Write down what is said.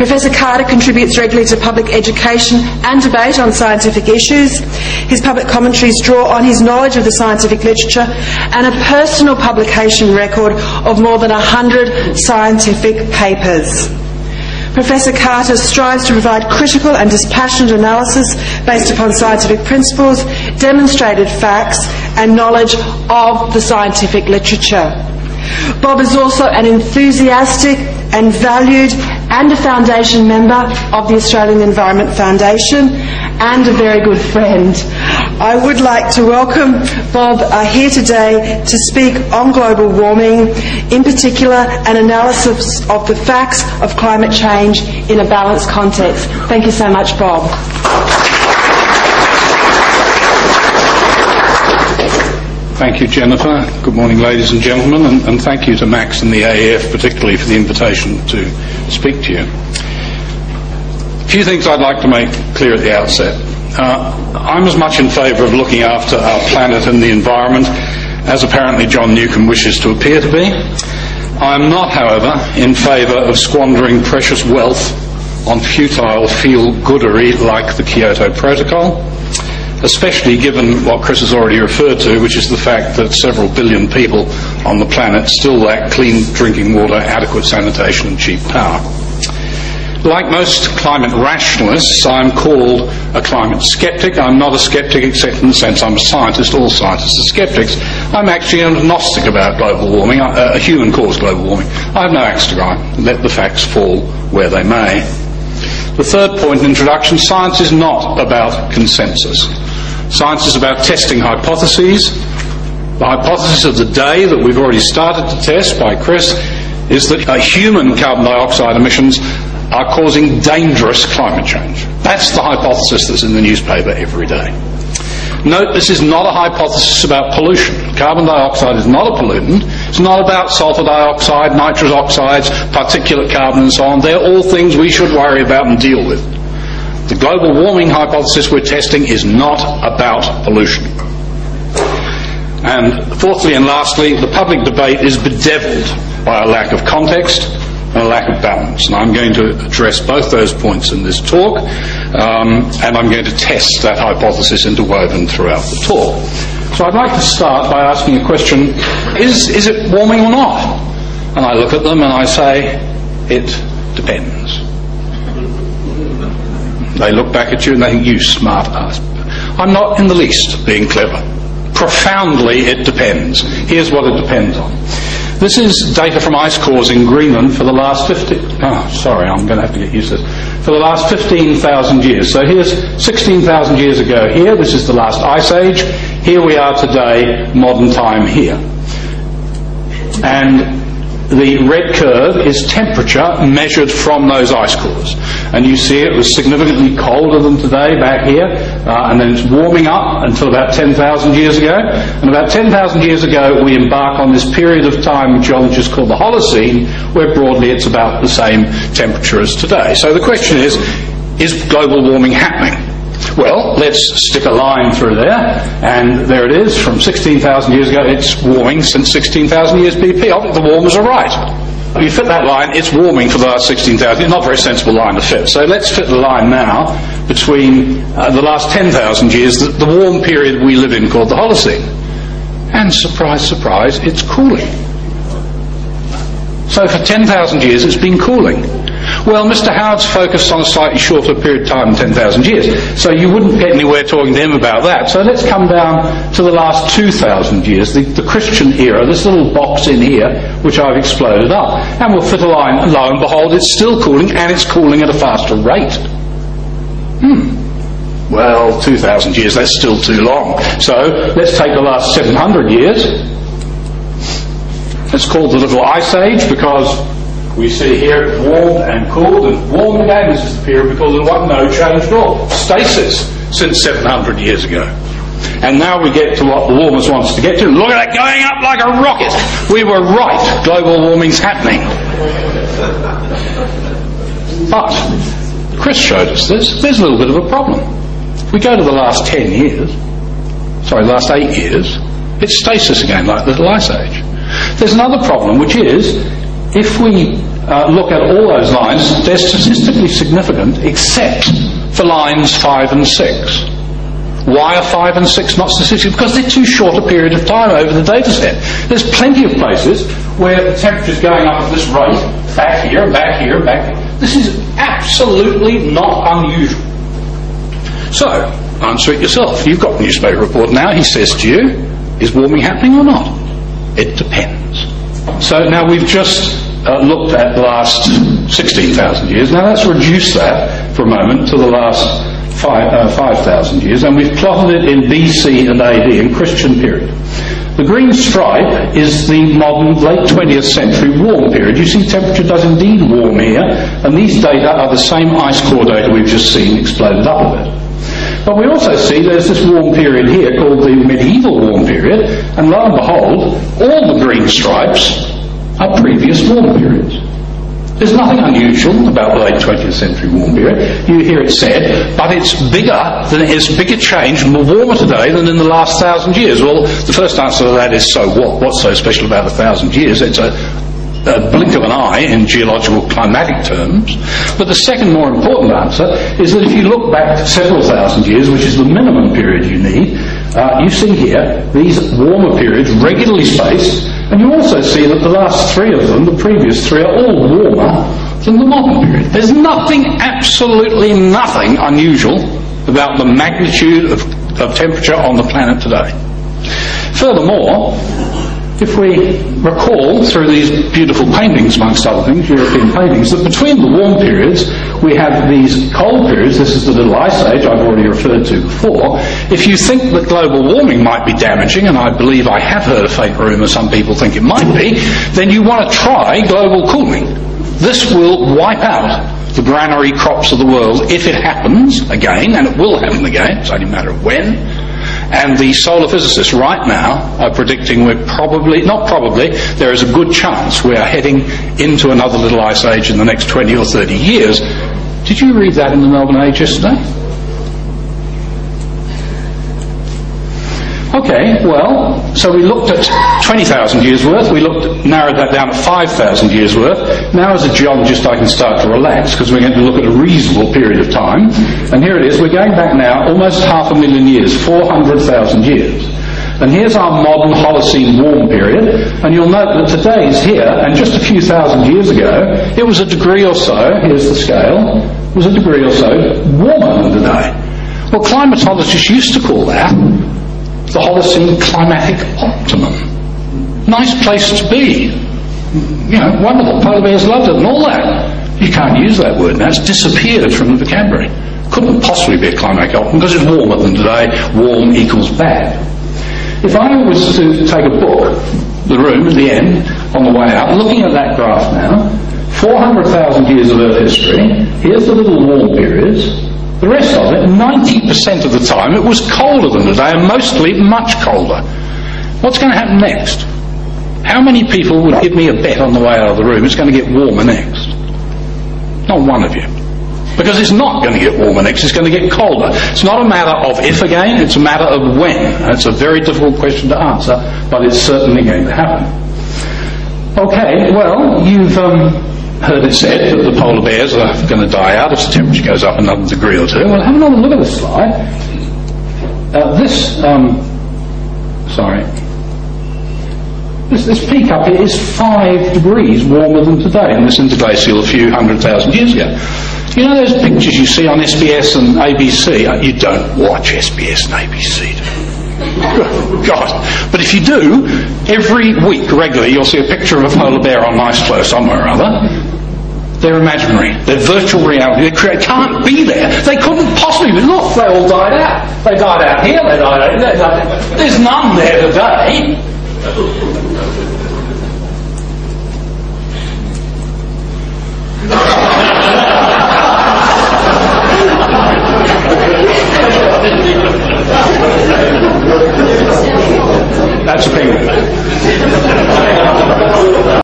Professor Carter contributes regularly to public education and debate on scientific issues. His public commentaries draw on his knowledge of the scientific literature and a personal publication record of more than 100 scientific papers. Professor Carter strives to provide critical and dispassionate analysis based upon scientific principles, demonstrated facts, and knowledge of the scientific literature. Bob is also an enthusiastic and valued and a foundation member of the Australian Environment Foundation and a very good friend. I would like to welcome Bob here today to speak on global warming, in particular an analysis of the facts of climate change in a balanced context. Thank you so much, Bob. Thank you, Jennifer. Good morning, ladies and gentlemen, and thank you to Max and the AEF particularly for the invitation to speak to you. A few things I'd like to make clear at the outset. I'm as much in favour of looking after our planet and the environment as apparently John Newcombe wishes to appear to be. I am not, however, in favour of squandering precious wealth on futile feel-goodery like the Kyoto Protocol, especially given what Chris has already referred to, which is the fact that several billion people on the planet still lack clean drinking water, adequate sanitation and cheap power. Like most climate rationalists, I'm called a climate skeptic. I'm not a skeptic except in the sense I'm a scientist. All scientists are skeptics. I'm actually agnostic about global warming, human-caused global warming. I have no axe to grind. Let the facts fall where they may. The third point in introduction, science is not about consensus. Science is about testing hypotheses. The hypothesis of the day that we've already started to test by Chris is that human carbon dioxide emissions are causing dangerous climate change. That's the hypothesis that's in the newspaper every day. Note, this is not a hypothesis about pollution. Carbon dioxide is not a pollutant. It's not about sulfur dioxide, nitrous oxides, particulate carbon and so on. They're all things we should worry about and deal with. The global warming hypothesis we're testing is not about pollution. And fourthly and lastly, the public debate is bedevilled by a lack of context and a lack of balance. And I'm going to address both those points in this talk, and I'm going to test that hypothesis interwoven throughout the talk. So I'd like to start by asking a question, is it warming or not? And I look at them and I say, it depends. They look back at you and they think, you smart ass. I'm not in the least being clever. Profoundly, it depends. Here's what it depends on. This is data from ice cores in Greenland for the last I'm going to have to get used to this. For the last 15,000 years. So here's 16,000 years ago here. This is the last ice age. Here we are today, modern time here. And the red curve is temperature measured from those ice cores. And you see it was significantly colder than today back here, and then it's warming up until about 10,000 years ago. And about 10,000 years ago we embark on this period of time which geologists call the Holocene, where broadly it's about the same temperature as today. So the question is global warming happening? Well, let's stick a line through there, and there it is, from 16,000 years ago, it's warming since 16,000 years BP. I think the warmers are right. You fit that line, it's warming for the last 16,000 years. Not a very sensible line to fit. So let's fit the line now between the last 10,000 years, the warm period we live in called the Holocene. And surprise, surprise, it's cooling. So for 10,000 years it's been cooling. Well, Mr. Howard's focused on a slightly shorter period of time than 10,000 years, so you wouldn't get anywhere talking to him about that. So let's come down to the last 2,000 years, the Christian era, this little box in here, which I've exploded up. And we'll fit a line, and lo and behold, it's still cooling, and it's cooling at a faster rate. Well, 2,000 years, that's still too long. So let's take the last 700 years. It's called the Little Ice Age because we see here it warmed and cooled and warmed again. This is the period we call no change at all. Stasis since 700 years ago. And now we get to what the warmers want us to get to. Look at that, going up like a rocket. We were right. Global warming's happening. But Chris showed us this. There's a little bit of a problem. If we go to the last 10 years, sorry, the last 8 years, it's stasis again, like the Little Ice Age. There's another problem, which is, if we look at all those lines, they're statistically significant except for lines 5 and 6. Why are 5 and 6 not statistically? Because they're too short a period of time over the data set. There's plenty of places where the temperature's going up at this rate, back here, back here, back here. This is absolutely not unusual. So, answer it yourself. You've got the newspaper report now. He says to you, is warming happening or not? It depends. So now we've just looked at the last 16,000 years. Now let's reduce that for a moment to the last 5,000 years, and we've plotted it in BC and AD, in Christian period. The green stripe is the modern late 20th century warm period. You see temperature does indeed warm here, and these data are the same ice core data we've just seen exploded up a bit. But we also see there's this warm period here called the medieval warm period, and lo and behold, all the green stripes are previous warm periods. There's nothing unusual about the late 20th century warm period. You hear it said, but it's bigger change, more warmer today than in the last 1,000 years. Well, the first answer to that is, so what? What's so special about 1,000 years? It's a blink of an eye in geological climatic terms. But the second more important answer is that if you look back several thousand years, which is the minimum period you need, you see here these warmer periods regularly spaced, and you also see that the last 3 of them, the previous 3, are all warmer than the modern period. There's nothing, absolutely nothing unusual about the magnitude of temperature on the planet today. Furthermore, if we recall through these beautiful paintings, amongst other things, European paintings, that between the warm periods we have these cold periods. This is the little ice age I've already referred to before. If you think that global warming might be damaging, and I believe I have heard a fake rumour, some people think it might be, then you want to try global cooling. This will wipe out the granary crops of the world if it happens again, and it will happen again, it's only a matter of when. And the solar physicists right now are predicting there is a good chance we are heading into another little ice age in the next 20 or 30 years. Did you read that in the Melbourne Age yesterday? Okay, well, so we looked at 20,000 years worth, narrowed that down to 5,000 years worth. Now as a geologist I can start to relax because we're going to look at a reasonable period of time. And here it is, we're going back now almost 500,000 years, 400,000 years. And here's our modern Holocene warm period, and you'll note that today is here, and just a few thousand years ago, it was a degree or so, here's the scale, it was a degree or so warmer than today. Well, climatologists used to call that the Holocene climatic optimum. Nice place to be. You know, wonderful. Polar bears loved it and all that. You can't use that word now. It's disappeared from the vocabulary. Couldn't possibly be a climatic optimum because it's warmer than today. Warm equals bad. If I was to take a book, the room at the end, on the way out, looking at that graph now, 400,000 years of Earth history, here's the little warm periods. The rest of it, 90% of the time, it was colder than today, and mostly much colder. What's going to happen next? How many people would give me a bet on the way out of the room it's going to get warmer next? Not one of you. Because it's not going to get warmer next, it's going to get colder. It's not a matter of if again, it's a matter of when. It's a very difficult question to answer, but it's certainly going to happen. Okay, well, you've heard it said that the polar bears are going to die out if the temperature goes up another degree or two. Well, have another look at this slide. This peak up here is 5 degrees warmer than today, and this interglacial a few 100,000 years ago. You know those pictures you see on SBS and ABC? You don't watch SBS and ABC, do you? God. But if you do, every week regularly you'll see a picture of a polar bear on Nice Flow somewhere or other. They're imaginary. They're virtual reality. They can't be there. They couldn't possibly be. Look, they all died out. They died out here, they died out there. There's none there today.